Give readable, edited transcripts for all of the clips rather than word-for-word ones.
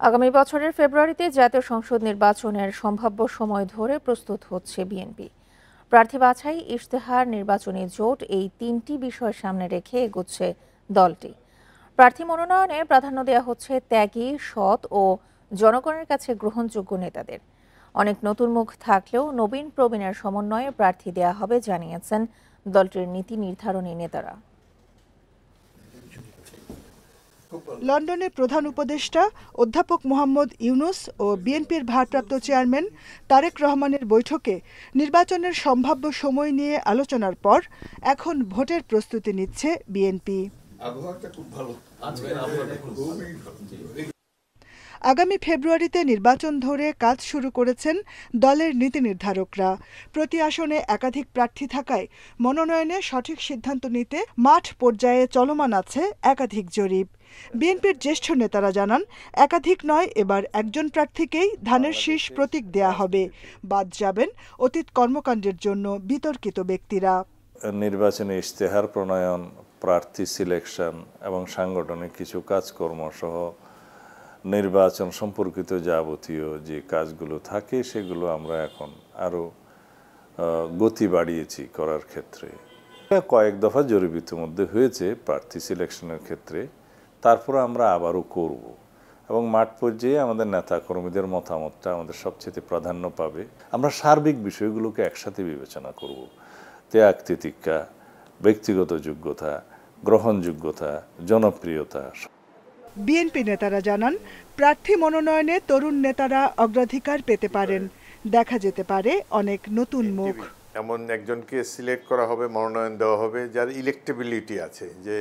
আগামী বছরের ফেব্রুয়ারিতে জাতীয় সংসদ নির্বাচনের সম্ভাব্য সময় ধরে প্রস্তুত হচ্ছে বিএনপি। প্রার্থী বাছাই, ইশতেহার, নির্বাচনী জোট এই তিনটি বিষয় সামনে রেখে এগোচ্ছে দলটি। প্রার্থী মনোনয়নে প্রাধান্য দেওয়া হচ্ছে ত্যাগী, সৎ ও জনগণের কাছে গ্রহণযোগ্য নেতাদের। অনেক নতুন মুখ থাকলেও নবীন প্রবীণের সমন্বয়ে প্রার্থী দেওয়া হবে জানিয়েছেন দলটির নীতি নির্ধারণী নেতারা। লন্ডনে প্রধান উপদেষ্টা অধ্যাপক মোহাম্মদ ইউনুস ও বিএনপির ভারপ্রাপ্ত চেয়ারম্যান তারেক রহমানের বৈঠকে নির্বাচনের সম্ভাব্য সময় নিয়ে আলোচনার পর এখন ভোটের প্রস্তুতি নিচ্ছে বিএনপি। আগামী ফেব্রুয়ারিতে নির্বাচন ধরে কাজ শুরু করেছেন দলের নীতি নির্ধারকরা। প্রতি আসনে একাধিক প্রার্থী থাকায় মনোনয়নে সঠিক সিদ্ধান্ত নিতে মাঠ পর্যায়ে চলমান আছে একাধিক জরিপ। বিএনপির জ্যেষ্ঠ নেতারা জানান, একাধিক নয়, এবার একজন প্রার্থীকেই ধানের শীষ প্রতীক দেয়া হবে। বাদ যাবেন অতীত কর্মকাণ্ডের জন্য বিতর্কিত ব্যক্তিরা। নির্বাচনী ইশতেহার প্রণয়ন, প্রার্থী সিলেকশন এবং সাংগঠনিক কিছু কাজকর্ম সহ নির্বাচন সম্পর্কিত যাবতীয় যে কাজগুলো থাকে সেগুলো আমরা এখন আরও গতি বাড়িয়েছি করার ক্ষেত্রে। কয়েক দফা জরিপ ইতিমধ্যে হয়েছে প্রার্থী সিলেকশনের ক্ষেত্রে, তারপর আমরা আবারও করব এবং মাঠ পর্যায়ে আমাদের নেতা কর্মীদের মতামতটা আমাদের সবচেয়ে প্রাধান্য পাবে। আমরা সার্বিক বিষয়গুলোকে একসাথে বিবেচনা করব। ত্যাগ, তিতিক্ষা, ব্যক্তিগত যোগ্যতা, গ্রহণযোগ্যতা, জনপ্রিয়তা। বিএনপি নেতারা জানান, প্রার্থী মনোনয়নে তরুণ নেতারা অগ্রাধিকার পেতে পারেন। দেখা যেতে পারে অনেক নতুন মুখ। এমন একজনকে সিলেক্ট করা হবে, মনোনয়ন দেওয়া হবে যার ইলেক্টেবিলিটি আছে, যে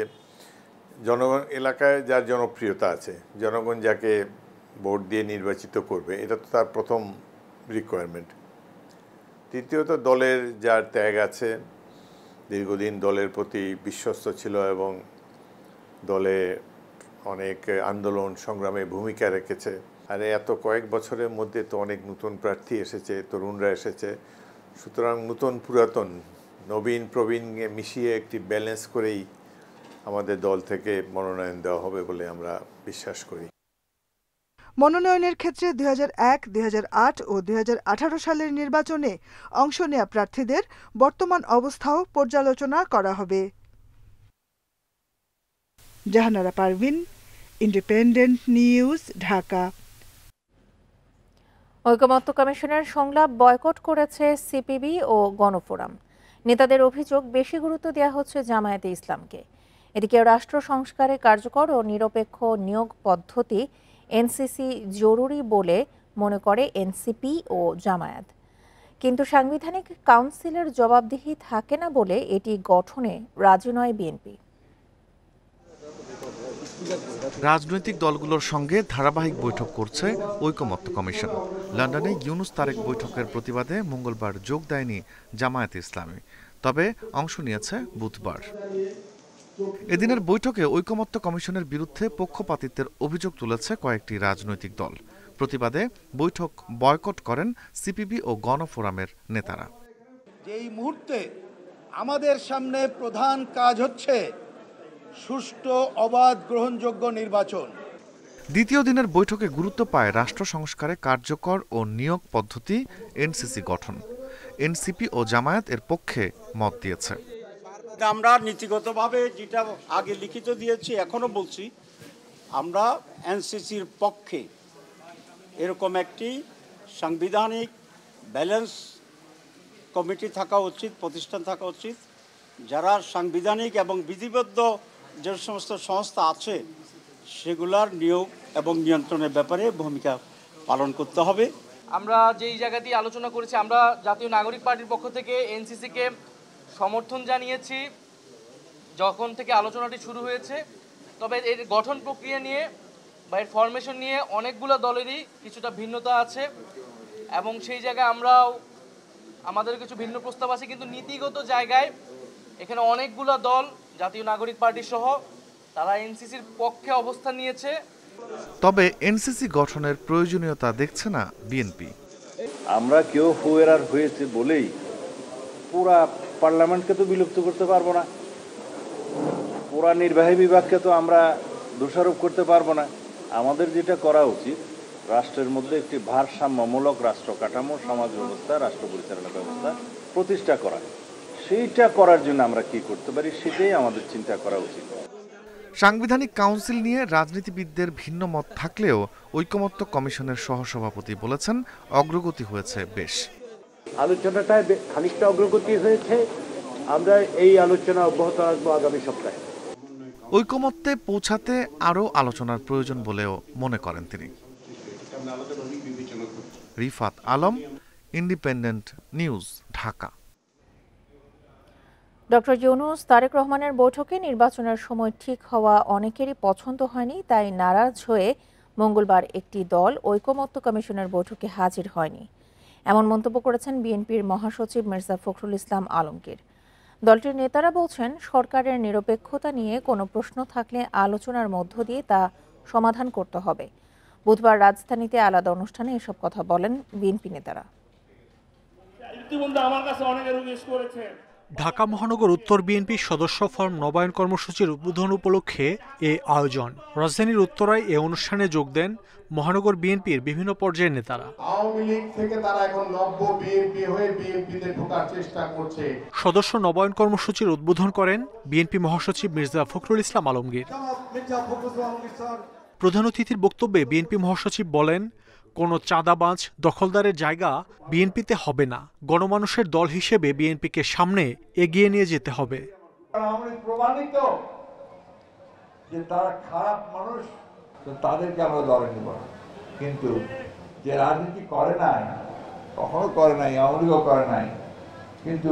জনগণ এলাকায় যার জনপ্রিয়তা আছে, জনগণ যাকে ভোট দিয়ে নির্বাচিত করবে, এটা তো তার প্রথম রিকোয়ারমেন্ট। তৃতীয়ত, দলের যার ত্যাগ আছে, দীর্ঘদিন দলের প্রতি বিশ্বস্ত ছিল এবং দলে অনেক আন্দোলন সংগ্রামে ভূমিকা রেখেছে। আর এত কয়েক বছরের মধ্যে তো অনেক নতুন প্রার্থী এসেছে, তরুণরা এসেছে। সুতরাং নতুন পুরাতন, নবীন প্রবীণ মিশিয়ে একটি ব্যালেন্স করেই আমাদের দল থেকে মনোনয়ন দেওয়া হবে বলে আমরা বিশ্বাস করি। মনোনয়নের ক্ষেত্রে 2001, 2008 ও 2018 সালের নির্বাচনে অংশ নেয়া প্রার্থীদের বর্তমান অবস্থাও পর্যালোচনা করা হবে। Jahanara Parvin, independent news, Dhaka. ঐকমত্য কমিশনের সংলাপ বয়কট করেছে সিপিবি ও গণফোরাম। নেতাদের অভিযোগ, বেশি গুরুত্ব দেওয়া হচ্ছে জামায়াতে ইসলামকে। এদিকে রাষ্ট্র সংস্কারে কার্যকর ও নিরপেক্ষ নিয়োগ পদ্ধতি এনসিসি জরুরি বলে মনে করে এনসিপি ও জামায়াত, কিন্তু সাংবিধানিক কাউন্সিলের জবাবদিহি থাকে না বলে এটি গঠনে রাজি নয় বিএনপি। রাজনৈতিক দলগুলোর সঙ্গে ধারাবাহিক বৈঠক করছে ঐকমত্য কমিশন। লন্ডনে ইউনুস তারেক বৈঠকের প্রতিবাদে মঙ্গলবার যোগ দেয়নি জামায়াতে ইসলামী, তবে অংশ নিয়েছে বুধবার। এদিনের বৈঠকে ঐকমত্য কমিশনের বিরুদ্ধে পক্ষপাতিত্বের অভিযোগ তুলেছে কয়েকটি রাজনৈতিক দল। প্রতিবাদে বৈঠক বয়কট করেন সিপিবি ও গণফোরামের নেতারা। এই মুহূর্তে আমাদের সামনে প্রধান কাজ হচ্ছে সুষ্ঠু, অবাধ, গ্রহণযোগ্য নির্বাচন। দ্বিতীয় দিনের বৈঠকে গুরুত্ব পায় রাষ্ট্র সংস্কারে কার্যকর ও নিয়োগ পদ্ধতি এনসিসি গঠন। এনসিপি ও জামায়াত এর পক্ষে মত দিয়েছে। আমরা নীতিগতভাবে যেটা আগে লিখিত দিয়েছি, এখনো বলছি, আমরা এনসিসির পক্ষে। এরকম একটি সাংবিধানিক ব্যালেন্স কমিটি থাকা উচিত, প্রতিষ্ঠান থাকা উচিত, যারা সাংবিধানিক এবং বিধিবদ্ধ যে সমস্ত সংস্থা আছে সেগুলার নিয়োগ এবং নিয়ন্ত্রণের ব্যাপারে ভূমিকা পালন করতে হবে। আমরা যেই জায়গাটি আলোচনা করেছি, আমরা জাতীয় নাগরিক পার্টির পক্ষ থেকে এনসিসিকে সমর্থন জানিয়েছি যখন থেকে আলোচনাটি শুরু হয়েছে। তবে এর গঠন প্রক্রিয়া নিয়ে বা এর ফরমেশন নিয়ে অনেকগুলো দলেরই কিছুটা ভিন্নতা আছে এবং সেই জায়গায় আমরাও আমাদের কিছু ভিন্ন প্রস্তাব আছে, কিন্তু নীতিগত জায়গায় এখানে অনেকগুলো দল, জাতীয় নাগরিক পার্টি সহ, তারা এনসিসির পক্ষে অবস্থান নিয়েছে। তবে এনসিসি গঠনের প্রয়োজনীয়তা দেখছে না বিএনপি। আমরা কেউ হুয়েরার হয়েছে বলেই পুরা পার্লামেন্টকে তো বিলুপ্ত করতে পারবো না, পুরা নির্বাহী বিভাগকে তো আমরা দোষারোপ করতে পারবো না। আমাদের যেটা করা উচিত, রাষ্ট্রের মধ্যে একটি ভারসাম্যমূলক রাষ্ট্র কাঠামো, সমাজ ব্যবস্থা, রাষ্ট্র পরিচালনা ব্যবস্থা প্রতিষ্ঠা করা। সেইটা করার জন্য আমরা কি করতে পারি সেটাই আমাদের চিন্তা করা উচিত। সাংবিধানিক কাউন্সিল নিয়ে রাজনীতিবিদদের ভিন্ন মত থাকলেও ঐকমত্য কমিশনের সহসভাপতি বলেছেন অগ্রগতি হয়েছে বেশ। আলোচনাটায় খানিকটা অগ্রগতি হয়েছে, আমরা এই আলোচনা অব্যাহত রাখবো আগামী সপ্তাহে। ঐকমত্যে পৌঁছাতে আরও আলোচনার প্রয়োজন বলেও মনে করেন তিনি। Rifat Alam, independent news, Dhaka. Doctor Yunus Tarek রহমানের বৈঠকে নির্বাচনের সময় ঠিক হওয়া অনেকেরই পছন্দ হয়নি, তাই নারাজ হয়ে মঙ্গলবার একটি দল ঐকমত্য কমিশনের বৈঠকে হাজির হয়নি, এমন মন্তব্য করেছেন বিএনপির মহাসচিব মির্জা ফখরুল ইসলাম আলমগীর। দলটির নেতারা বলছেন, সরকারের নিরপেক্ষতা নিয়ে কোনো প্রশ্ন থাকলে আলোচনার মধ্য দিয়ে তা সমাধান করতে হবে। বুধবার রাজধানীতে আলাদা অনুষ্ঠানে এসব কথা বলেন বিএনপি নেতারা। ঢাকা মহানগর উত্তর বিএনপির সদস্য ফরম নবায়ন কর্মসূচির উদ্বোধন উপলক্ষে এ আয়োজন। রাজধানীর উত্তরায় এ অনুষ্ঠানে যোগ দেন মহানগর বিএনপির বিভিন্ন পর্যায়ের নেতারা। আওয়ামী লীগ থেকে তারা এখন নব্য বিএনপি হয়ে বিএনপিতে ঢোকার চেষ্টা করছে। সদস্য নবায়ন কর্মসূচির উদ্বোধন করেন বিএনপি মহাসচিব মির্জা ফখরুল ইসলাম আলমগীর। প্রধান অতিথির বক্তব্যে বিএনপি মহাসচিব বলেন, কোনো চাঁদাবাজ দখলদারের জায়গা বিএনপিতে হবে না। গণমানুষের দল হিসেবে বিএনপিকে সামনে এগিয়ে নিয়ে যেতে হবে। প্রমাণিত যে তারা খারাপ মানুষ, তো তাদেরকে আমরা দলে নিব না। কিন্তু যে রাজনীতি করে নাই, কখনো করে নাই, আওয়ামী লীগও করে নাই, কিন্তু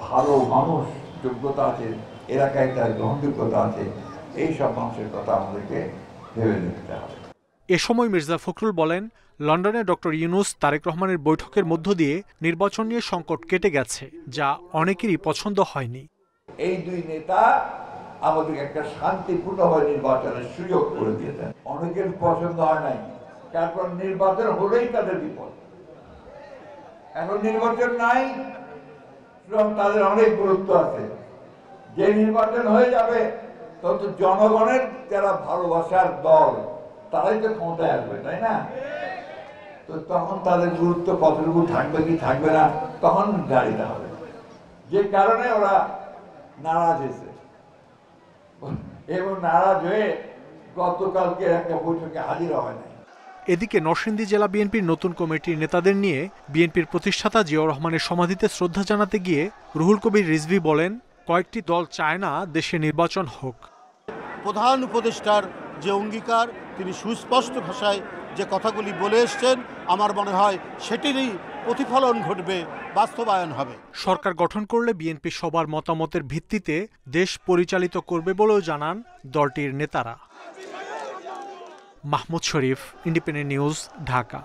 ভালো মানুষ, যোগ্যতা আছে, এলাকায় তার গ্রহণযোগ্যতা আছে, এই সব মানুষের কথা আমাদেরকে ভেবে দেখতে হবে। এ সময় মির্জা ফখরুল বলেন, লন্ডনে ডক্টর ইউনূস তারেক রহমানের বৈঠকের মধ্য দিয়ে নির্বাচন নিয়ে সংকট কেটে গেছে, যা অনেকেরই পছন্দ হয়নি। এই দুই নেতা আমাদের একটা শান্তিপূর্ণভাবে নির্বাচনের সুযোগ করে দিয়েছেন। অনেকের পছন্দ হয় নাই, তারপর নির্বাচন হলেই তাদের বিপদ। এখন নির্বাচন নাই, তাদের অনেক গুরুত্ব আছে। যে নির্বাচন হয়ে যাবে তত জনগণের যারা ভালোবাসার দল তারাই তো ক্ষমতায় আসবে, তাই না? তো তখন তাদের গুরুত্ব কতটুকু থাকবে কি থাকবে না তখন নির্ধারিত হবে। যে কারণে ওরা নারাজ হয়েছে এবং নারাজ হয়ে গতকালকে একটা বৈঠকে হাজির হয় নাই। এদিকে নরসিংদী জেলা বিএনপির নতুন কমিটির নেতাদের নিয়ে বিএনপির প্রতিষ্ঠাতা জিয়াউর রহমানের সমাধিতে শ্রদ্ধা জানাতে গিয়ে রুহুল কবির রিজভী বলেন, কয়েকটি দল চায় না দেশে নির্বাচন হোক। প্রধান উপদেষ্টার যে অঙ্গীকার, তিনি সুস্পষ্ট ভাষায় যে কথাগুলি বলে এসছেন, আমার মনে হয় সেটিরই প্রতিফলন ঘটবে, বাস্তবায়ন হবে। সরকার গঠন করলে বিএনপি সবার মতামতের ভিত্তিতে দেশ পরিচালিত করবে বলেও জানান দলটির নেতারা। মাহমুদ শরীফ, ইন্ডিপেন্ডেন্ট নিউজ, ঢাকা।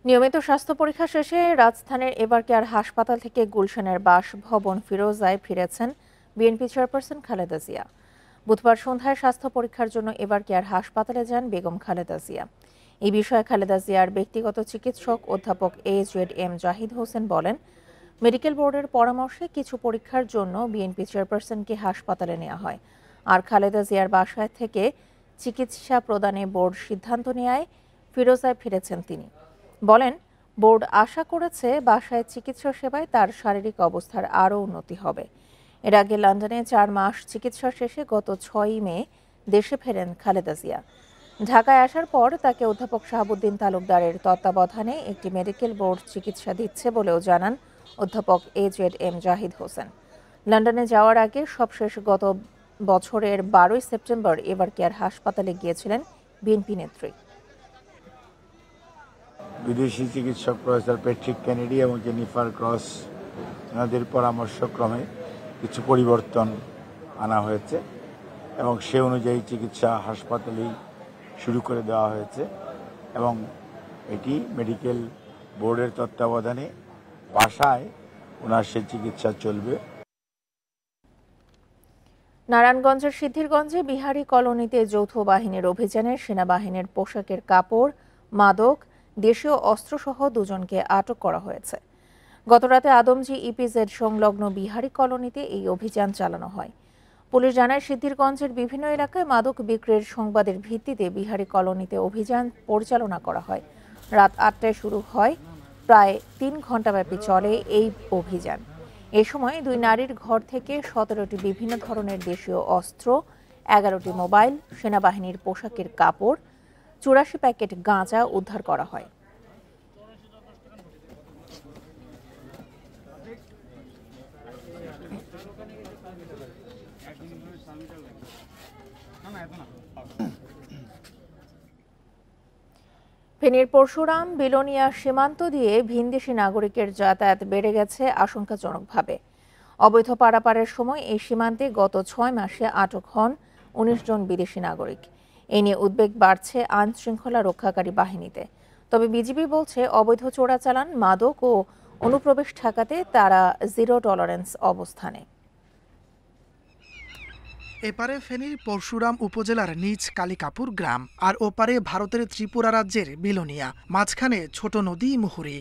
নিয়মিত স্বাস্থ্য পরীক্ষা শেষে রাজধানীর এবারকেয়ার হাসপাতাল থেকে গুলশানের বাসভবন ফিরোজায় ফিরেছেন বিএনপি চেয়ারপারসন খালেদা জিয়া। বুধবার সন্ধ্যায় স্বাস্থ্য পরীক্ষার জন্য এবারকেয়ার হাসপাতালে যান বেগম খালেদা জিয়া। এই বিষয়ে খালেদা জিয়ার ব্যক্তিগত চিকিৎসক অধ্যাপক AZM জাহিদ হোসেন বলেন, মেডিকেল বোর্ডের পরামর্শে কিছু পরীক্ষার জন্য বিএনপি চেয়ারপারসনকে হাসপাতালে নেওয়া হয়, আর খালেদা জিয়ার বাসায় থেকে চিকিৎসা প্রদানে বোর্ড সিদ্ধান্ত নেয় ফিরোজায় ফিরেছেন তিনি। বলেন, বোর্ড আশা করেছে বাসায় চিকিৎসা সেবায় তার শারীরিক অবস্থার আরও উন্নতি হবে। এর আগে লন্ডনে 4 মাস চিকিৎসা শেষে গত 6 মে দেশে ফেরেন খালেদা জিয়া। ঢাকায় আসার পর তাকে অধ্যাপক শাহাবুদ্দিন তালুকদারের তত্ত্বাবধানে একটি মেডিকেল বোর্ড চিকিৎসা দিচ্ছে বলেও জানান অধ্যাপক AZM জাহিদ হোসেন। লন্ডনে যাওয়ার আগে সবশেষ গত বছরের 12 সেপ্টেম্বর এবারকেয়ার হাসপাতালে গিয়েছিলেন বিএনপি নেত্রী। বিদেশি চিকিৎসক প্রফেসর প্যাট্রিক কেনেডি এবং জেনিফার ক্রস ওনাদের পরামর্শক্রমে কিছু পরিবর্তন আনা হয়েছে এবং সে অনুযায়ী চিকিৎসা হাসপাতালেই শুরু করে দেওয়া হয়েছে এবং এটি মেডিকেল বোর্ডের তত্ত্বাবধানে বাসায় ওনার সে চিকিৎসা চলবে। নারায়ণগঞ্জের সিদ্ধিরগঞ্জে বিহারি কলোনিতে যৌথ বাহিনীর অভিযানে সেনাবাহিনীর পোশাকের কাপড়, মাদক, দেশীয় অস্ত্রসহ 2 জনকে আটক করা হয়েছে। গতরাতে আদমজি ইপিজেড সংলগ্ন বিহারি কলোনিতে এই অভিযান চালানো হয়। পুলিশ জানায় সিদ্ধিরগঞ্জের বিভিন্ন এলাকায় মাদক বিক্রির সংবাদের ভিত্তিতে বিহারি কলোনিতে অভিযান পরিচালনা করা হয়। রাত ৮টায় শুরু হয়, প্রায় ৩ ঘণ্টাব্যাপী চলে এই অভিযান। এ সময় 2 নারীর ঘর থেকে 17টি বিভিন্ন ধরনের দেশীয় অস্ত্র, 11টি মোবাইল, সেনাবাহিনীর পোশাকের কাপড়, 84 প্যাকেট গাঁজা উদ্ধার করা হয়। ফেনীর পরশুরাম বিলোনিয়া সীমান্ত দিয়ে ভিনদেশি নাগরিকের যাতায়াত বেড়ে গেছে আশঙ্কাজনকভাবে। অবৈধ পারাপারের সময় এই সীমান্তে গত 6 মাসে আটক হন 19 জন বিদেশি নাগরিক। এ নিয়ে উদ্বেগ বাড়ছে আইন শৃঙ্খলা রক্ষাকারী বাহিনীতে। তবে বিজিবি বলছে, অবৈধ চোরাচালান, মাদক ও অনুপ্রবেশ ঠেকাতে তারা জিরো টলারেন্স অবস্থানে। এপারে ফেনীর পরশুরাম উপজেলার নিজ কালিকাপুর গ্রাম, আর ওপারে ভারতের ত্রিপুরা রাজ্যের বিলোনিয়া, মাঝখানে ছোট নদী মুহুরী।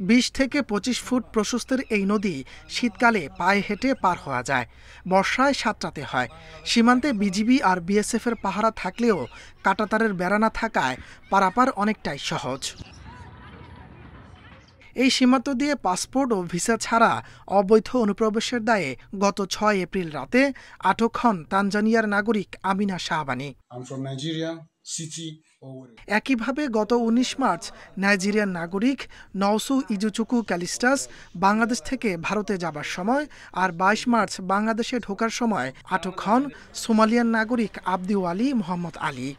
20 থেকে 25 ফুট প্রশস্তের এই নদী শীতকালে পায়ে হেঁটে পার হওয়া যায়, বর্ষায় সাঁতরাতে হয়। সীমান্তে বিজিবি আর বিএসএফ এর পাহারা থাকলেও কাঁটাতারের বেড়া না থাকায় পারাপার অনেকটাই সহজ। এই সীমান্ত দিয়ে পাসপোর্ট ও ভিসা ছাড়া অবৈধ অনুপ্রবেশের দায়ে গত 6 এপ্রিল রাতে আটক হন তানজানিয়ার নাগরিক আমিনা শাহবানী। একইভাবে গত 19 মার্চ নাইজেরিয়ার নাগরিক নওসু ইজুচুকু ক্যালিস্টাস বাংলাদেশ থেকে ভারতে যাবার সময়, আর 22 মার্চ বাংলাদেশে ঢোকার সময় আটক হন সোমালিয়ান নাগরিক আব্দিওয়ালি মোহাম্মদ আলী।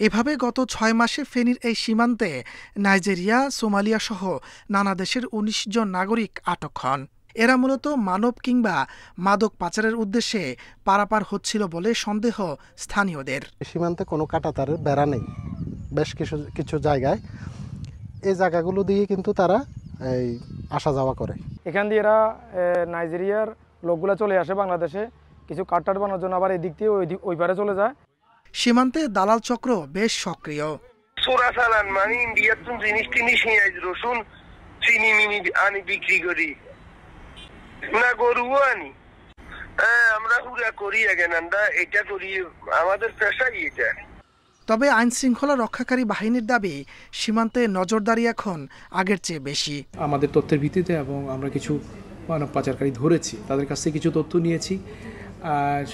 এভাবে গত 6 মাসে ফেনীর এই সীমান্তে নাইজেরিয়া, সোমালিয়া সহ নানা দেশের 19 জন নাগরিক আটক হন। এরা মূলত মানব কিংবা মাদক পাচারের উদ্দেশ্যে পারাপার হচ্ছিল বলে সন্দেহ স্থানীয়দের। সীমান্তে কোনো কাঁটাতারের বেড়া নেই, বেশ কিছু জায়গায় এই জায়গাগুলো দিয়ে কিন্তু তারা এই আসা যাওয়া করে। এখান দিয়ে এরা নাইজেরিয়ার লোকগুলো চলে আসে বাংলাদেশে, কিছু কাটটাট বানানোর জন্য আবার এই দিক দিয়ে ওই পারে চলে যায়। সীমান্তে দালাল চক্র বেশ সক্রিয়। চোরাচালান মানে ইন্ডিয়ার তো জিনিস টিনিস নিয়ে রসুন চিনি মিনি আনি বিক্রি করি, না গরুও আনি। আমরা হুরা করি এখানটা, এটা করি, আমাদের পেশাই এটা। তবে আইন শৃঙ্খলা রক্ষাকারী বাহিনীর দাবি, সীমান্তে নজরদারি এখন আগের চেয়ে বেশি। আমাদের তথ্যের ভিত্তিতে এবং আমরা কিছু মানব পাচারকারী ধরেছি, তাদের কাছ থেকে কিছু তথ্য নিয়েছি, আর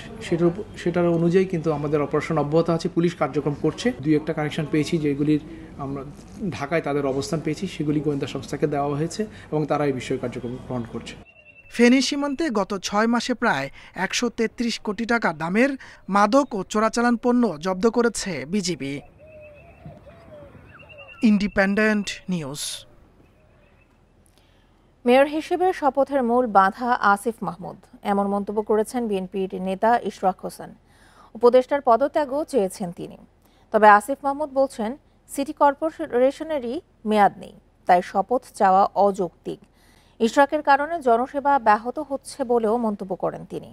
সেটার অনুযায়ী কিন্তু আমাদের অপারেশন অব্যাহত আছে। পুলিশ কার্যক্রম করছে। 2-1টা কানেকশন পেয়েছি, যেগুলির আমরা ঢাকায় তাদের অবস্থান পেয়েছি, সেগুলি গোয়েন্দা সংস্থাকে দেওয়া হয়েছে এবং তারা এই বিষয়ে কার্যক্রম গ্রহণ করছে। ফেনী সীমান্তে গত 6 মাসে প্রায় 133 কোটি টাকা দামের মাদক ও চোরাচালান পণ্য জব্দ করেছে বিজিবি। Independent news. মেয়র হিসেবে শপথের মূল বাধা আসিফ মাহমুদ, এমন মন্তব্য করেছেন বিএনপির নেতা ইশরাক হোসেন। উপদেষ্টার পদত্যাগও চেয়েছেন তিনি। তবে আসিফ মাহমুদ বলছেন, সিটি কর্পোরেশনেরই মেয়াদ নেই, তাই শপথ চাওয়া অযৌক্তিক। ইশরাকের কারণে জনসেবা ব্যাহত হচ্ছে বলেও মন্তব্য করেন তিনি।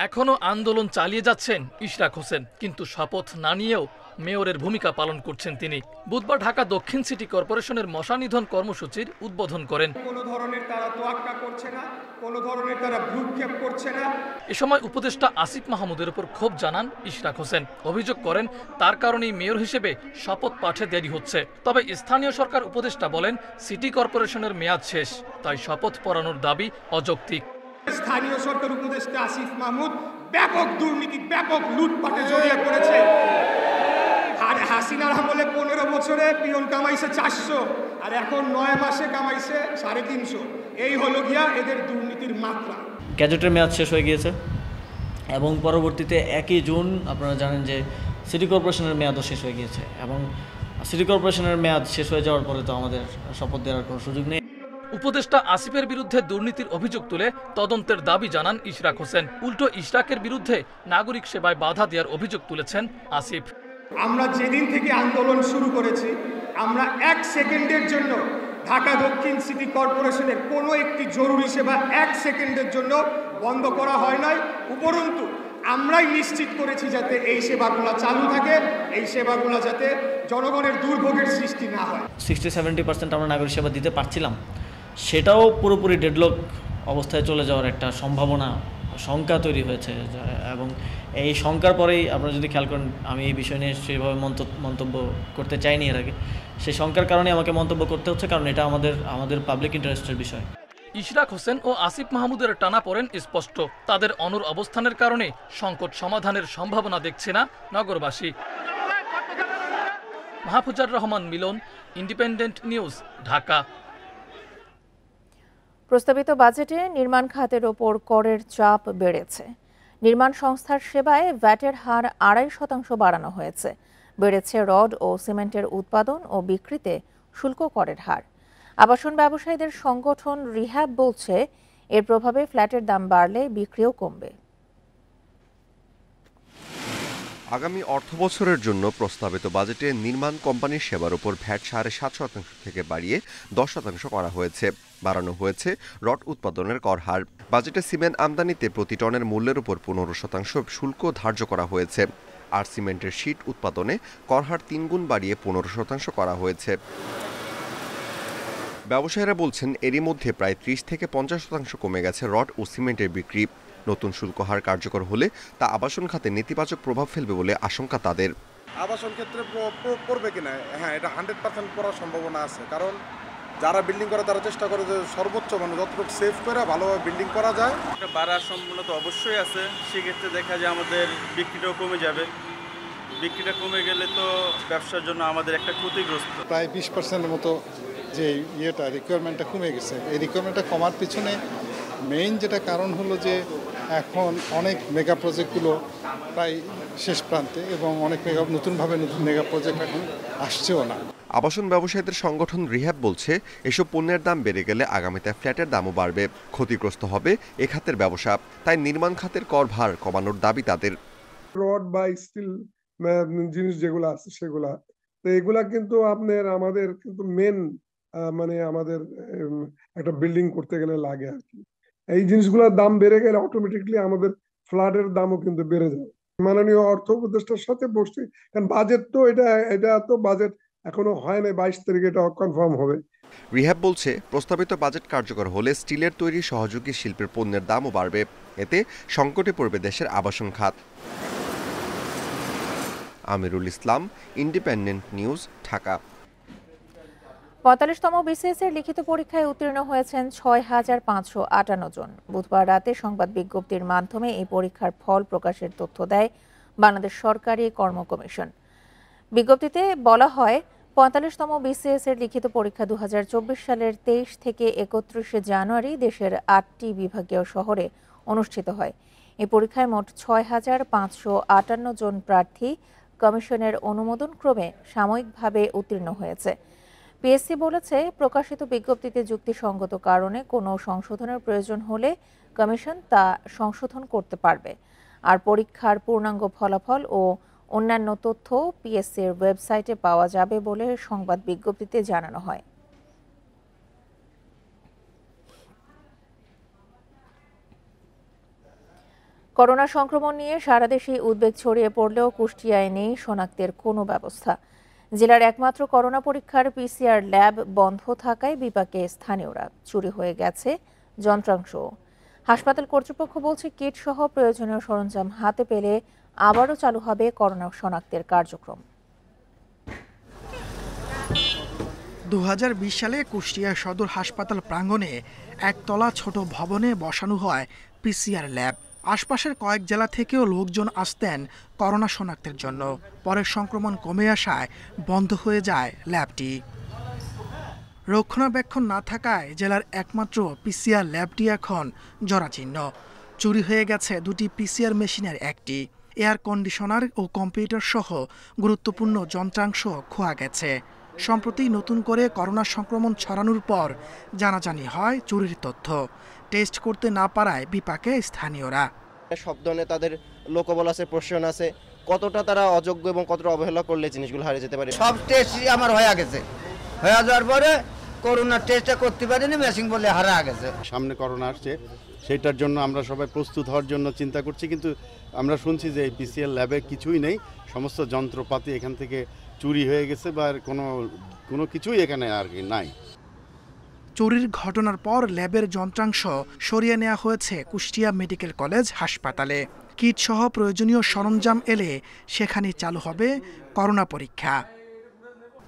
এখনো আন্দোলন চালিয়ে যাচ্ছেন ইশরাক হোসেন, কিন্তু শপথ না নিয়েও মেয়রের ভূমিকা পালন করছেন তিনি। বুধবার ঢাকা দক্ষিণ সিটি কর্পোরেশনের মশা নিধন কর্মসূচির উদ্বোধন করেন। কোনো ধরনের তারা তোয়াক্কা করছে না, কোনো ধরনের তারা ভ্রুক্ষেপ করছে না। এ সময় উপদেষ্টা আসিফ মাহমুদের উপর ক্ষোভ জানান ইশরাক হোসেন। অভিযোগ করেন, তার কারণেই মেয়র হিসেবে শপথ পাঠে দেরি হচ্ছে। তবে স্থানীয় সরকার উপদেষ্টা বলেন, সিটি কর্পোরেশনের মেয়াদ শেষ, তাই শপথ পড়ানোর দাবি অযৌক্তিক। স্থানীয় সরকার উপদেষ্টা আসিফ মাহমুদ ব্যাপক দুর্নীতি, ব্যাপক লুটপাটে জড়িয়ে পড়েছে। আর হাসিনার আমলে 15 বছরে পিয়ন কামাইছে 400, আর এখন 9 মাসে কামাইছে 350। এই হলো গিয়া এদের দুর্নীতির মাত্রা। গ্যাজেটের মেয়াদ শেষ হয়ে গিয়েছে এবং পরবর্তীতে 1 জুন আপনারা জানেন যে সিটি কর্পোরেশনের মেয়াদও শেষ হয়ে গিয়েছে, এবং সিটি কর্পোরেশনের মেয়াদ শেষ হয়ে যাওয়ার পরে তো আমাদের শপথ দেওয়ার কোনো সুযোগ নেই। উপদেষ্টা আসিফের বিরুদ্ধে দুর্নীতির অভিযোগ তুলে তদন্তের দাবি জানান ইশরাক হোসেন। উল্টো ইশরাকের বিরুদ্ধে নাগরিক সেবায় বাধা দেওয়ার অভিযোগ তুলেছেন আসিফ। আমরা যেদিন থেকে আন্দোলন শুরু করেছি, আমরা 1 সেকেন্ডের জন্য ঢাকা দক্ষিণ সিটি কর্পোরেশনের কোনো একটি জরুরি সেবা 1 সেকেন্ডের জন্য বন্ধ করা হয় নাই। উপরন্তু আমরাই নিশ্চিত করেছি যাতে এই সেবাগুলো চালু থাকে, এই সেবাগুলো যাতে জনগণের দুর্ভোগের সৃষ্টি না হয়। 60-70% আমরা নাগরিক সেবা দিতে পারছিলাম, সেটাও পুরোপুরি ডেডলক অবস্থায় চলে যাওয়ার একটা সম্ভাবনা, শঙ্কা তৈরি হয়েছে। এবং এই শঙ্কার পরেই আপনারা যদি খেয়াল করেন, আমি এই বিষয় নিয়ে সেভাবে মন্তব্য করতে চাইনি এর আগে। সেই শঙ্কার কারণে আমাকে মন্তব্য করতে হচ্ছে, কারণ এটা আমাদের পাবলিক ইন্টারেস্টের বিষয়। ইশরাক হোসেন ও আসিফ মাহমুদের টানাপোড়েন স্পষ্ট। তাদের অনুর অবস্থানের কারণে সংকট সমাধানের সম্ভাবনা দেখছে না নগরবাসী। মাহফুজার রহমান মিলন, ইন্ডিপেন্ডেন্ট নিউজ, ঢাকা। প্রস্তাবিত বাজেটে নির্মাণ খাতের ওপর করের চাপ বেড়েছে। নির্মাণ সংস্থার সেবায় ভ্যাটের হার 2.5% বাড়ানো হয়েছে। বেড়েছে রড ও সিমেন্টের উৎপাদন ও বিক্রিতে শুল্ক করের হার। আবাসন ব্যবসায়ীদের সংগঠন রিহ্যাব বলছে, এর প্রভাবে ফ্ল্যাটের দাম বাড়লে বিক্রিও কমবে। আগামী অর্থবছরের জন্য প্রস্তাবিত বাজেটে নির্মাণ কোম্পানির সেবার উপর ভ্যাট 7.5% থেকে বাড়িয়ে 10% করা হয়েছে। বাড়ানো হয়েছে রড উৎপাদনের কর হার। বাজেটে সিমেন্ট আমদানিতে প্রতি টনের মূল্যের উপর 15% শুল্ক ধার্য করা হয়েছে। আর সিমেন্টের শীট উৎপাদনে কর হার 3 গুণ বাড়িয়ে 15% করা হয়েছে। ব্যবসায়ীরা বলছেন, এরই মধ্যে প্রায় 30 থেকে 50% কমে গেছে রড ও সিমেন্টের বিক্রি। নতুন শুল্ক হার কার্যকর হলে তা আবাসন খাতে নেতিবাচক প্রভাব ফেলবে বলে আশঙ্কা তাদের। আবাসন ক্ষেত্রে পড়বে কিনা, হ্যাঁ, এটা 100% পড়ার সম্ভাবনা আছে। কারণ যারা বিল্ডিং করে তারা চেষ্টা করে যে সর্বোচ্চ যতটুকু সেভ করে ভালোভাবে বিল্ডিং করা যায়। বাড়ার সম্ভাবনা তো অবশ্যই আছে। সেক্ষেত্রে দেখা যায় আমাদের বিক্রিটাও কমে যাবে। বিক্রিটা কমে গেলে তো ব্যবসার জন্য আমাদের একটা ক্ষতিগ্রস্ত। প্রায় 20% মতো যে রিকোয়ারমেন্টটা কমে গেছে। এই রিকোয়ারমেন্টটা কমার পিছনে মেইন যেটা কারণ হলো যে এখন অনেক মেগা প্রজেক্টগুলো প্রায় শেষ প্রান্তে এবং অনেক নতুন মেগা প্রজেক্ট এখন আসছেও না। আবাসন ব্যবসায়ীদের সংগঠন রিহ্যাব বলছে, এসব পণ্যের দাম বেড়ে গেলে আগামীতে ফ্ল্যাটের দামও বাড়বে, ক্ষতিগ্রস্ত হবে এ খাতের ব্যবসা। তাই নির্মাণ খাতের কর ভার কমানোর দাবি তাদের। রড বা স্টিল জিনিস যেগুলো আছে সেগুলা, তো এগুলা কিন্তু আমাদের কিন্তু মেন আমাদের একটা বিল্ডিং করতে গেলে লাগে আর কি। এই জিনিসগুলোর দাম বেড়ে গেলে অটোমেটিকলি আমাদের ফ্ল্যাটের দামও কিন্তু বেড়ে যাবে। মাননীয় অর্থ উপদেষ্টার সাথে বসছি, কারণ বাজেট তো এটা তো বাজেট এখনো হয় না, 22 তারিখে এটা কনফার্ম হবে। রিহ্যাব বলছে, প্রস্তাবিত বাজেট কার্যকর হলে স্টিলের তৈরি সহযোগী শিল্পের পণ্যের দামও বাড়বে। এতে সংকটে পড়বে দেশের আবাসন খাত। Amirul Islam, independent news, Dhaka. 45তম BCS এর লিখিত পরীক্ষায় উত্তীর্ণ হয়েছেন 6558 জন। বুধবার রাতে সংবাদ বিজ্ঞপ্তির মাধ্যমে এই পরীক্ষার ফল প্রকাশের তথ্য দেয় বাংলাদেশ সরকারি কর্ম কমিশন। বিজ্ঞপ্তিতে বলা হয়, 45তম বিসিএস এর লিখিত পরীক্ষা 2024 সালের 23 থেকে 31 জানুয়ারি দেশের 8টি বিভাগীয় শহরে অনুষ্ঠিত হয়। এই পরীক্ষায় মোট 6558 জন প্রার্থী কমিশনের অনুমোদন ক্রমে সাময়িকভাবে উত্তীর্ণ হয়েছে। পিএসসি বলেছে, প্রকাশিত বিজ্ঞপ্তিতে যুক্তিসঙ্গত কারণে কোনো সংশোধনের প্রয়োজন হলে কমিশন তা সংশোধন করতে পারবে। আর পরীক্ষার পূর্ণাঙ্গ ফলাফল ও অন্যান্য তথ্য পিএসসির ওয়েবসাইটে পাওয়া যাবে বলে সংবাদ বিজ্ঞপ্তিতে জানানো হয়। করোনা সংক্রমণ নিয়ে সারা দেশে উদ্বেগ ছড়িয়ে পড়লেও কুষ্টিয়ায় নেই শনাক্তের কোনো ব্যবস্থা। জেলার একমাত্র করোনা পরীক্ষার পিসিআর ল্যাব বন্ধ থাকায় বিপাকে স্থানীয়রা। চুরি হয়ে গেছে যন্ত্রাংশ। হাসপাতাল কর্তৃপক্ষ বলছে, কিট সহ প্রয়োজনীয় সরঞ্জাম হাতে পেলে আবারও চালু হবে করোনা শনাক্তের কার্যক্রম। 2020 সালে কুষ্টিয়া সদর হাসপাতাল প্রাঙ্গণে একতলা ছোট ভবনে বসানো হয় পিসিআর ল্যাব। আশপাশের কয়েক জেলা থেকেও লোকজন আসতেন করোনা শনাক্তের জন্য। পরে সংক্রমণ কমে আসায় বন্ধ হয়ে যায় ল্যাবটি। রক্ষণাবেক্ষণ না থাকায় জেলার একমাত্র পিসিআর ল্যাবটি এখন জরাজীর্ণ। চুরি হয়ে গেছে দুটি পিসিআর মেশিনের একটি। এয়ার কন্ডিশনার ও কম্পিউটার সহ গুরুত্বপূর্ণ যন্ত্রাংশ খোয়া গেছে। সম্প্রতি নতুন করে করোনা সংক্রমণ ছড়ানোর পর জানাজানি হয় চুরির তথ্য। টেস্ট করতে না পারায় বিপাকে স্থানীয়রা। সব ধরনের তাদের লোকবল আছে, প্রশাসন আছে, কতটা তারা অযোগ্য এবং কতটা অবহেলা করলে জিনিসগুলো হারিয়ে যেতে পারে। সব টেস্ট আমার হয়ে গেছে, হয়ে যাওয়ার পরে করোনার টেস্টটা করতে পারেনি, মেশিন বলে হারা গেছে। সামনে করোনা আসছে, সেটার জন্য আমরা সবাই প্রস্তুত হওয়ার জন্য চিন্তা করছি, কিন্তু আমরা শুনছি যে এই পিসিআর ল্যাবে কিছুই নেই, সমস্ত যন্ত্রপাতি এখান থেকে চুরি হয়ে গেছে বা কোনো কিছুই এখানে আর কি নাই। চুরির ঘটনার পর ল্যাবের যন্ত্রাংশ সরিয়ে নেওয়া হয়েছে কুষ্টিয়া মেডিকেল কলেজ হাসপাতালে। কিট সহ প্রয়োজনীয় সরঞ্জাম এলে সেখানে চালু হবে করোনা পরীক্ষা।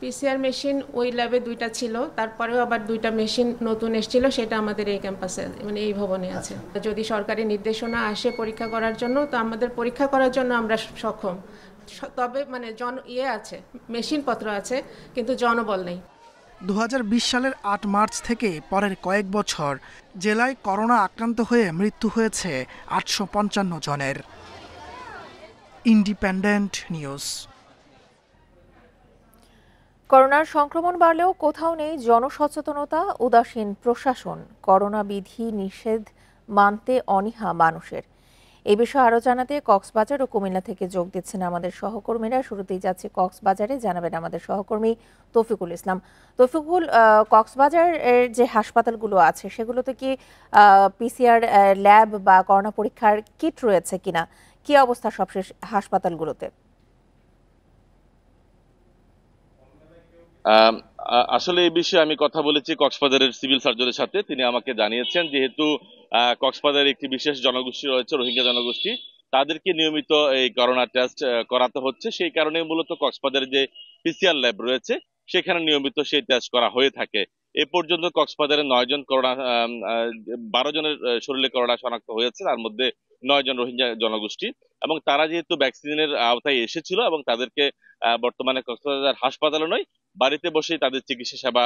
পিসিআর মেশিন ওই ল্যাবে 2টা ছিল, তারপরেও আবার 2টা মেশিন নতুন এসেছিল, সেটা আমাদের এই ক্যাম্পাসে মানে এই ভবনে আছে। যদি সরকারি নির্দেশনা আসে পরীক্ষা করার জন্য, তো আমাদের পরীক্ষা করার জন্য আমরা সক্ষম, তবে মানে আছে, মেশিনপত্র আছে, কিন্তু জনবল নেই। 2020 সালের 8 মার্চ থেকে পরের কয়েক বছর জেলায় করোনা আক্রান্ত হয়ে মৃত্যু হয়েছে 855 জনের। Independent news. করোনার সংক্রমণ বাড়লেও কোথাও নেই জনসচেতনতা, উদাসীন প্রশাসন, করোনা বিধি নিষেধ মানতে অনীহা মানুষের। এই বিষয়ে আরও জানাতে কক্সবাজার ও কুমিল্লা থেকে যোগ দিচ্ছেন আমাদের সহকর্মীরা। শুরুতেই যাচ্ছে কক্সবাজারে, জানাবেন আমাদের সহকর্মী তৌফিকুল ইসলাম। তৌফিকুল, কক্সবাজারের যে হাসপাতালগুলো আছে সেগুলোতে কি পিসিআর ল্যাব বা করোনা পরীক্ষার কিট রয়েছে কিনা, কি অবস্থা সবশেষ হাসপাতালগুলোতে? আসলে এই বিষয়ে আমি কথা বলেছি কক্সবাজারের সিভিল সার্জনের সাথে। তিনি আমাকে জানিয়েছেন যেহেতু কক্সবাজারের একটি বিশেষ জনগোষ্ঠী রয়েছে, রোহিঙ্গা জনগোষ্ঠী, তাদেরকে নিয়মিত এই করোনা টেস্ট করাতে হচ্ছে। সেই কারণে মূলত কক্সবাজারের যে পিসিআর ল্যাব রয়েছে সেখানে নিয়মিত সেই টেস্ট করা হয়ে থাকে। এ পর্যন্ত কক্সবাজারে 9 জন করোনা 12 জনের শরীরে করোনা শনাক্ত হয়েছে, তার মধ্যে 9 জন রোহিঙ্গা জনগোষ্ঠী, এবং তারা যেহেতু ভ্যাকসিনের আওতায় এসেছিল এবং তাদেরকে বর্তমানে কক্সবাজার হাসপাতালে নয়, বাড়িতে বসেই তাদের চিকিৎসা সেবা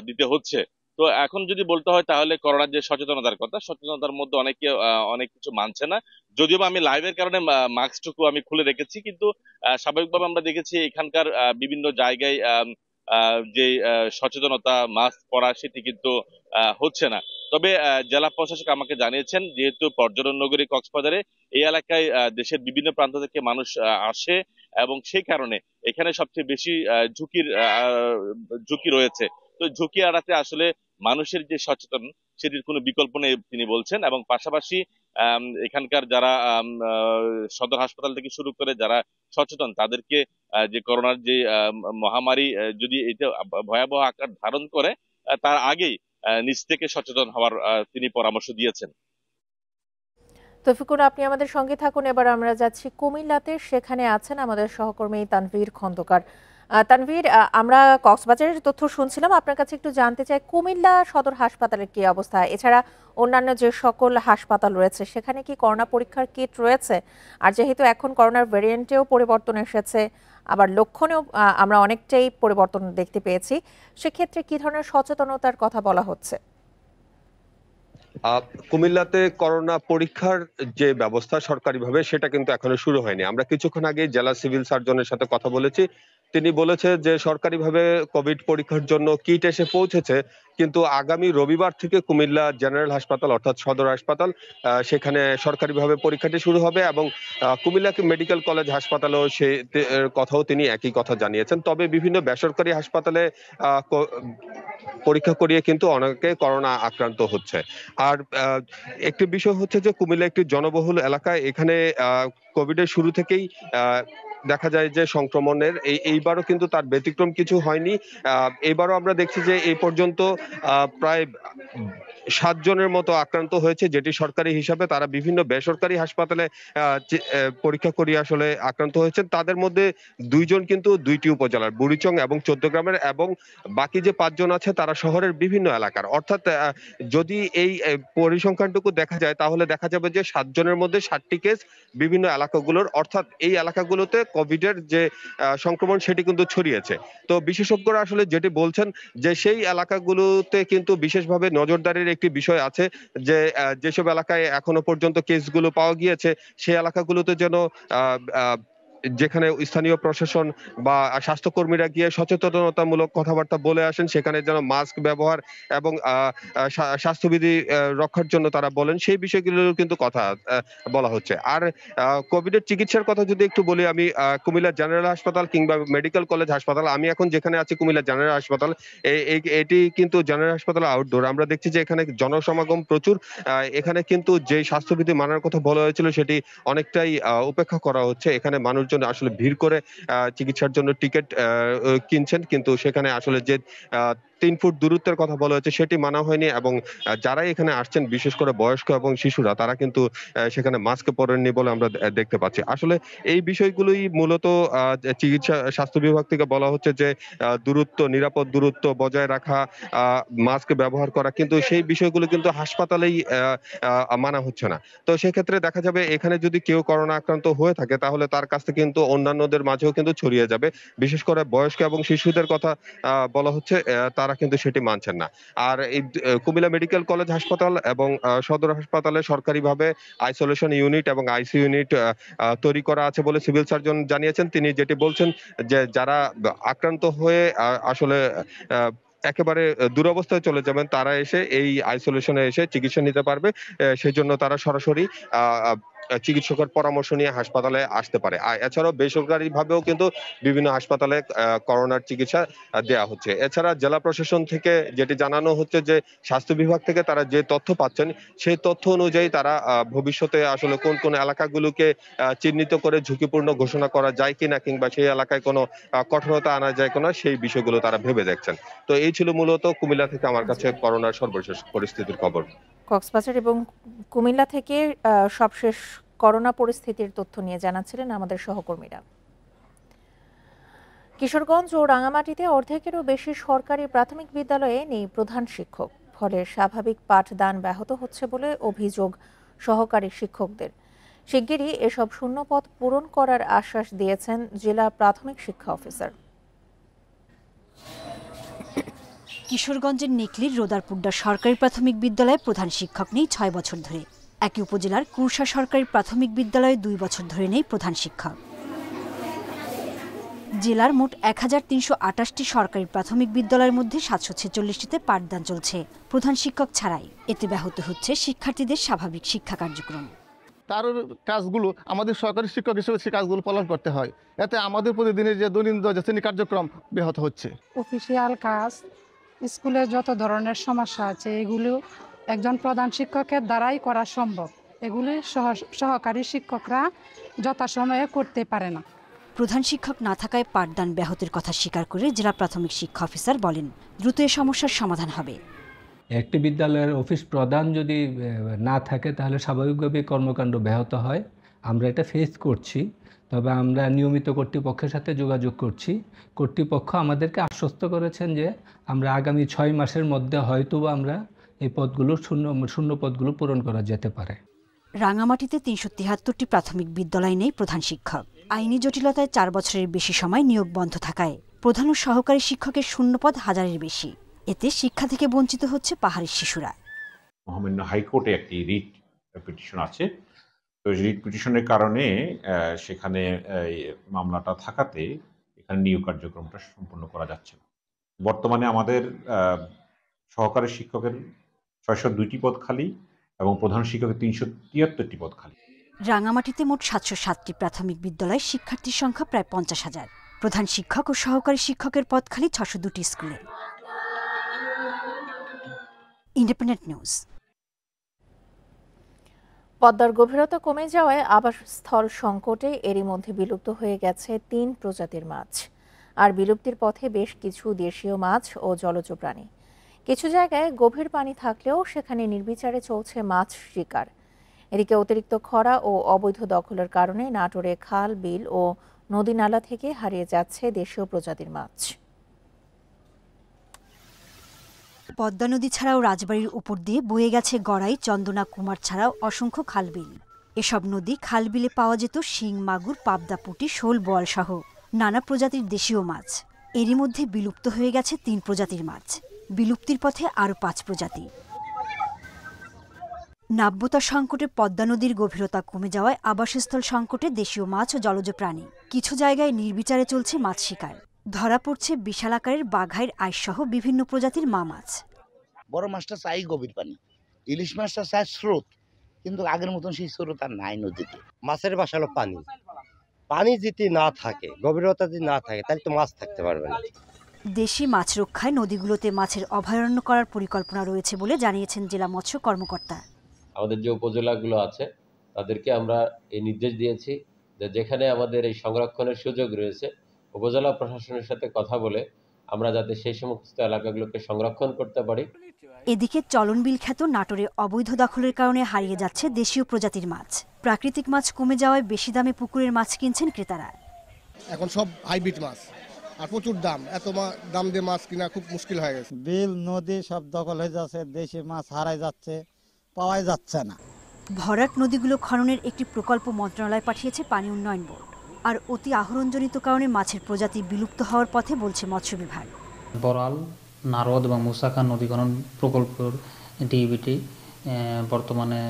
দিতে হচ্ছে। তো এখন যদি বলতে হয় তাহলে করোনার যে সচেতনতার কথা, সচেতনতার মধ্যে অনেকে অনেক কিছু মানছে না। যদিও আমি লাইভের কারণে মাস্কটুকু আমি খুলে রেখেছি, কিন্তু স্বাভাবিকভাবে আমরা দেখেছি এখানকার বিভিন্ন জায়গায় যে সচেতনতা মাস্ক পরা সেটি কিন্তু হচ্ছে না। তবে জেলা প্রশাসক আমাকে জানিয়েছেন যেহেতু পর্যটন নগরী কক্সবাজারে, এই এলাকায় দেশের বিভিন্ন প্রান্ত থেকে মানুষ আসে এবং সেই কারণে এখানে সবচেয়ে বেশি ঝুঁকি রয়েছে। তো ঝুঁকি এড়াতে আসলে মানুষের যে সচেতন সেটির কোনো বিকল্প নেই তিনি বলছেন। এবং পাশাপাশি এখানকার যারা সদর হাসপাতাল থেকে শুরু করে যারা সচেতন, তাদেরকে যে করোনার যে মহামারী যদি এটা ভয়াবহ আকার ধারণ করে তার আগেই নিজ থেকে সচেতন হওয়ার তিনি পরামর্শ দিয়েছেন। তৌফিকুল, আপনি আমাদের সঙ্গে থাকুন। এবার আমরা যাচ্ছি কুমিল্লাতে, সেখানে আছেন আমাদের সহকর্মী তানভীর খন্দকার। তানভীর, আমরা কক্সবাজারের তথ্য শুনছিলাম, আপনার কাছে একটু জানতে চাই কুমিল্লা সদর হাসপাতালের কি অবস্থা, এছাড়া অন্যান্য যে সকল হাসপাতাল রয়েছে সেখানে কি করোনা পরীক্ষার কিট রয়েছে? আর যেহেতু এখন করোনার ভ্যারিয়েন্টেও পরিবর্তন এসেছে, আবার লক্ষণেও আমরা অনেকটাই পরিবর্তন দেখতে পেয়েছি, সেক্ষেত্রে কি ধরনের সচেতনতার কথা বলা হচ্ছে? কুমিল্লাতে করোনা পরীক্ষার যে ব্যবস্থা সরকারিভাবে সেটা কিন্তু এখনো শুরু হয়নি। আমরা কিছুক্ষণ আগে জেলা সিভিল সার্জনের সাথে কথা বলেছি, তিনি বলেছে যে সরকারিভাবে কোভিড পরীক্ষার জন্য কিট এসে পৌঁছেছে, কিন্তু আগামী রবিবার থেকে কুমিল্লা জেনারেল হাসপাতাল অর্থাৎ সদর হাসপাতাল সেখানে সরকারিভাবে পরীক্ষাটি শুরু হবে এবং কুমিল্লা মেডিকেল কলেজ হাসপাতালেও সে কথাও তিনি একই কথা জানিয়েছেন। তবে বিভিন্ন বেসরকারি হাসপাতালে পরীক্ষা করিয়ে কিন্তু অনেকে করোনা আক্রান্ত হচ্ছে। আর একটি বিষয় হচ্ছে যে কুমিল্লা একটি জনবহুল এলাকা, এখানে কোভিডের শুরু থেকেই দেখা যায় যে সংক্রমণের এইবারও কিন্তু তার ব্যতিক্রম কিছু হয়নি। এবারও আমরা দেখছি যে এই পর্যন্ত প্রায় 7 জনের মতো আক্রান্ত হয়েছে, যেটি সরকারি হিসাবে। তারা বিভিন্ন বেসরকারি হাসপাতালে পরীক্ষা করিয়ে আসলে আক্রান্ত হয়েছেন। তাদের মধ্যে 2 জন কিন্তু 2টি উপজেলার, বুড়িচং এবং চৌদ্দগ্রামের, এবং বাকি যে 5 জন আছে তারা শহরের বিভিন্ন এলাকার। অর্থাৎ যদি এই পরিসংখ্যানটুকু দেখা যায় তাহলে দেখা যাবে যে 7 জনের মধ্যে 7টি কেস বিভিন্ন এলাকাগুলোর, অর্থাৎ এই এলাকাগুলোতে কোভিডের যে সংক্রমণ সেটি কিন্তু ছড়িয়েছে। তো বিশেষজ্ঞরা আসলে যেটি বলছেন যে সেই এলাকাগুলোতে কিন্তু বিশেষভাবে নজরদারির একটি বিষয় আছে, যে যেসব এলাকায় এখনো পর্যন্ত কেসগুলো পাওয়া গিয়েছে সেই এলাকাগুলোতে যেন যেখানে স্থানীয় প্রশাসন বা স্বাস্থ্যকর্মীরা গিয়ে সচেতনতামূলক কথাবার্তা বলে আসেন, সেখানে যেন মাস্ক ব্যবহার এবং স্বাস্থ্যবিধি রক্ষার জন্য তারা বলেন, সেই বিষয়গুলোর কিন্তু কথা বলা হচ্ছে। আর কোভিডের চিকিৎসার কথা যদি একটু বলি, আমি কুমিল্লা জেনারেল হাসপাতাল কিংবা মেডিকেল কলেজ হাসপাতাল, আমি এখন যেখানে আছি কুমিল্লা জেনারেল হাসপাতাল, এটি কিন্তু জেনারেল হাসপাতাল আউটডোর। আমরা দেখছি যে এখানে জনসমাগম প্রচুর। এখানে কিন্তু যে স্বাস্থ্যবিধি মানার কথা বলা হয়েছিল সেটি অনেকটাই উপেক্ষা করা হচ্ছে। এখানে মানুষজন আসলে ভিড় করে চিকিৎসার জন্য টিকিট কিনছেন, কিন্তু সেখানে আসলে যে 3 ফুট দূরত্বের কথা বলা হয়েছে সেটি মানা হয়নি, এবং যারা এখানে আসছেন বিশেষ করে বয়স্ক এবং শিশুরা তারা কিন্তু সেখানে মাস্ক পরেননি বলে আমরা দেখতে পাচ্ছি। আসলে এই বিষয়গুলোই মূলত চিকিৎসা স্বাস্থ্য বিভাগ থেকে বলা হচ্ছে যে দূরত্ব, নিরাপদ দূরত্ব বজায় রাখা, মাস্ক ব্যবহার করা, কিন্তু সেই বিষয়গুলো কিন্তু হাসপাতালেই মানা হচ্ছে না। তো সেক্ষেত্রে দেখা যাবে এখানে যদি কেউ করোনা আক্রান্ত হয়ে থাকে তাহলে তার কাছ থেকে কিন্তু অন্যান্যদের মাঝেও কিন্তু ছড়িয়ে যাবে। বিশেষ করে বয়স্ক এবং শিশুদের কথা বলা হচ্ছে, তারা কিন্তু সেটি মানছেন না। আর এই কুমিল্লা মেডিকেল কলেজ হাসপাতাল এবং সদর হাসপাতালে সরকারিভাবে আইসোলেশন ইউনিট এবং আইসিইউ ইউনিট তৈরি করা আছে বলে সিভিল সার্জন জানিয়েছেন। তিনি যেটি বলছেন যে যারা আক্রান্ত হয়ে আসলে একেবারে দুরবস্থায় চলে যাবেন তারা এসে এই আইসোলেশনে এসে চিকিৎসা নিতে পারবে, সেই জন্য তারা সরাসরি চিকিৎসকের পরামর্শ নিয়ে হাসপাতালে আসতে পারে। এছাড়াও বেসরকারি ভাবেও কিন্তু বিভিন্ন হাসপাতালে করোনার চিকিৎসা দেওয়া হচ্ছে। এছাড়া জেলা প্রশাসন থেকে যেটি জানানো হচ্ছে যে স্বাস্থ্য বিভাগ থেকে তারা যে তথ্য পাচ্ছেন সেই তথ্য অনুযায়ী তারা ভবিষ্যতে আসলে কোন কোন এলাকাগুলোকে চিহ্নিত করে ঝুঁকিপূর্ণ ঘোষণা করা যায় কিনা, কিংবা সেই এলাকায় কোনো কঠোরতা আনা যায় কিনা, সেই বিষয়গুলো তারা ভেবে দেখছেন। তো এই ছিল মূলত কুমিল্লা থেকে আমার কাছে করোনার সর্বশেষ পরিস্থিতির খবর। কক্সবাজার এবং কুমিল্লা থেকে সবশেষ করোনা পরিস্থিতির তথ্য নিয়ে জানাচ্ছিলেন আমাদের সহকর্মীরা। কিশোরগঞ্জ ও রাঙামাটিতে অর্ধেকেরও বেশি সরকারি প্রাথমিক বিদ্যালয়ে নেই প্রধান শিক্ষক, ফলে স্বাভাবিক পাঠদান ব্যাহত হচ্ছে বলে অভিযোগ সহকারী শিক্ষকদের। শিগগিরই এসব শূন্যপদ পূরণ করার আশ্বাস দিয়েছেন জেলা প্রাথমিক শিক্ষা অফিসার। কিশোরগঞ্জের নেকলির রোদারপুড্ডা সরকারি প্রাথমিক বিদ্যালয়ে প্রধান শিক্ষক নেই 6 বছর ধরে। একই উপজেলার কুরসা সরকারি প্রাথমিক বিদ্যালয়ে 2 বছর ধরে নেই প্রধান শিক্ষক। জেলার মোট 1328টি সরকারি প্রাথমিক বিদ্যালয়ের মধ্যে 746টিতে পাঠদান চলছে প্রধান শিক্ষক ছাড়াই। এতে ব্যাহত হচ্ছে শিক্ষার্থীদের স্বাভাবিক শিক্ষা কার্যক্রম। তার কাজগুলো আমাদের সরকারি শিক্ষক হিসেবে সেই কাজগুলো পালন করতে হয়, এতে আমাদের প্রতিদিনের যে দৈনন্দিন শ্রেণী কার্যক্রম ব্যাহত হচ্ছে। অফিসিয়াল কাজ, স্কুলে যত ধরনের সমস্যা আছে এগুলো একজন প্রধান শিক্ষকের দ্বারাই করা সম্ভব, এগুলি সহকারী শিক্ষকরা যথাসময়ে করতে পারে না। প্রধান শিক্ষক না থাকায় পাঠদান ব্যাহতের কথা স্বীকার করে জেলা প্রাথমিক শিক্ষা অফিসার বলেন, দ্রুত এ সমস্যার সমাধান হবে। একটি বিদ্যালয়ের অফিস প্রধান যদি না থাকে তাহলে স্বাভাবিকভাবে কর্মকাণ্ড ব্যাহত হয়। আমরা এটা ফেস করছি, তবে আমরা নিয়মিত কর্তৃপক্ষের সাথে যোগাযোগ করছি। কর্তৃপক্ষ আমাদেরকে আশ্বস্ত করেছেন যে আমরা আগামী 6 মাসের মধ্যে হয়তো আমরা এই পদগুলো শূন্য পদগুলো পূরণ করা যেতে পারে। রাঙামাটিতে 373টি প্রাথমিক বিদ্যালয় নেই প্রধান শিক্ষক। আইনি জটিলতায় 4 বছরের বেশি সময় নিয়োগ বন্ধ থাকায় প্রধান ও সহকারী শিক্ষকের শূন্যপদ 1000-এর বেশি। এতে শিক্ষা থেকে বঞ্চিত হচ্ছে পাহাড়ি শিশুরা। মহামান্য হাইকোর্টে একটি রিট পিটিশন আছে, তো রিট পিটিশনের কারণে সেখানে মামলাটা থাকাতে এখানে নিয়োগ কার্যক্রমটা সম্পন্ন করা যাচ্ছে না। বর্তমানে আমাদের সহকারী শিক্ষকের 602টি পদ খালি এবং প্রধান শিক্ষকের 373টি পদ খালি। রাঙামাটিতে মোট 707টি প্রাথমিক বিদ্যালয়ে শিক্ষার্থীর সংখ্যা প্রায় 50,000। প্রধান শিক্ষক ও সহকারী শিক্ষকের পদ খালি 602টি স্কুলে। Independent news. পদ্মার গভীরতা কমে যাওয়ায় আবাসস্থল সংকটে এরই মধ্যে বিলুপ্ত হয়ে গেছে 3 প্রজাতির মাছ, আর বিলুপ্তির পথে বেশ কিছু দেশীয় মাছ ও জলজ প্রাণী। কিছু জায়গায় গভীর পানি থাকলেও সেখানে নির্বিচারে চলছে মাছ শিকার। এদিকে অতিরিক্ত খরা ও অবৈধ দখলের কারণে নাটোরে খাল, বিল ও নদী নালা থেকে হারিয়ে যাচ্ছে দেশীয় প্রজাতির মাছ। পদ্মা নদী ছাড়াও রাজবাড়ির উপর দিয়ে বয়ে গেছে গড়াই, চন্দনা, কুমার ছাড়াও অসংখ্য খালবিল। এসব নদী খালবিলে পাওয়া যেত শিং, মাগুর, পাবদা, পুঁটি, শোল, বোয়াল সহ নানা প্রজাতির দেশীয় মাছ। এরই মধ্যে বিলুপ্ত হয়ে গেছে 3 প্রজাতির মাছ, বিলুপ্তির পথে আরও 5 প্রজাতি। নাব্যতা সংকটে পদ্মা নদীর গভীরতা কমে যাওয়ায় আবাসস্থল সংকটে দেশীয় মাছ ও জলজ প্রাণী। কিছু জায়গায় নির্বিচারে চলছে মাছ শিকার। ধরা পড়ছে বিশাল আকারের বাঘাইর আইসসহ বিভিন্ন প্রজাতির মাছ। বড় মাছটা চাই গভীর পানি, ইলিশ মাছটা চাই স্রোত, কিন্তু আগের মতন সেই স্রোত আর নাই নদীতে। মাছের বাসা হলো পানি, পানি যদি না থাকে, গভীরতা যদি না থাকে, তাহলে তো মাছ থাকতে পারবে না। দেশি মাছ রক্ষায় নদীগুলোতে মাছের অভয়ারণ্য করার পরিকল্পনা রয়েছে বলে জানিয়েছেন জেলা মৎস্য কর্মকর্তা। আমাদের যে উপজেলাগুলো আছে তাদেরকে আমরা এই নির্দেশ দিয়েছি যে যেখানে আমাদের এই সংরক্ষণের সুযোগ রয়েছে উপজেলা প্রশাসনের সাথে কথা বলে আমরা যাতে সেই সমস্ত এলাকাগুলোকে সংরক্ষণ করতে পারি। এদিকে চলনবিল খ্যাত নাটোরে অবৈধ দখলের কারণে হারিয়ে যাচ্ছে দেশীয় প্রজাতির মাছ। প্রাকৃতিক মাছ কমে যাওয়ায় বেশি দামে পুকুরের মাছ কিনছেন ক্রেতারা। এখন সব হাইব্রিড মাছ আর প্রচুর দাম, এত দাম দিয়ে মাছ কিনা খুব মুশকিল হয়ে গেছে। বিল নদী সব দখল হয়ে যাচ্ছে, দেশি মাছ হারাই যাচ্ছে, পাওয়াই যাচ্ছে না। ভরাট নদীগুলো খননের একটি প্রকল্প মন্ত্রণালয় পাঠিয়েছে পানি উন্নয়ন বোর্ড। আর অতি আহরণজনিত কারণে মাছের প্রজাতি বিলুপ্ত হওয়ার পথে বলছে মৎস্য বিভাগ। বড়াল, নারদ এবং মুসাখা নদী খনন প্রকল্পের ডিবিটি বর্তমানে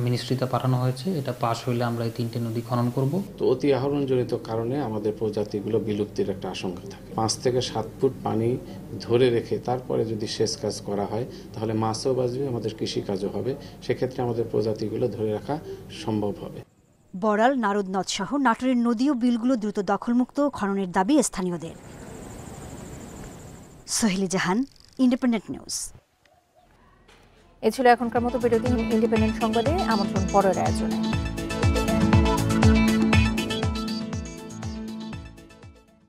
মিনিস্ট্রিতে পাঠানো হয়েছে। এটা পাস হইলে আমরা এই 3টে নদী খনন করব। তো অতি আহরণজনিত কারণে আমাদের প্রজাতিগুলো বিলুপ্তির একটা আশঙ্কা থাকে। 5 থেকে 7 ফুট পানি ধরে রেখে তারপরে যদি সেচ কাজ করা হয় তাহলে মাছও বাঁচবে, আমাদের কৃষিকাজও হবে। সেক্ষেত্রে আমাদের প্রজাতিগুলো ধরে রাখা সম্ভব হবে। বড়াল, নারদ নদ সহ নাটোরের নদী ও বিলগুলো দ্রুত দখলমুক্ত খননের দাবি স্থানীয়দের। সোহেলি জাহান, ইন্ডিপেন্ডেন্ট নিউজ। এ ছিল এখনকার মতো বিরতি। ইন্ডিপেন্ডেন্ট সংবাদে আমন্ত্রণ পরের আয়োজনে।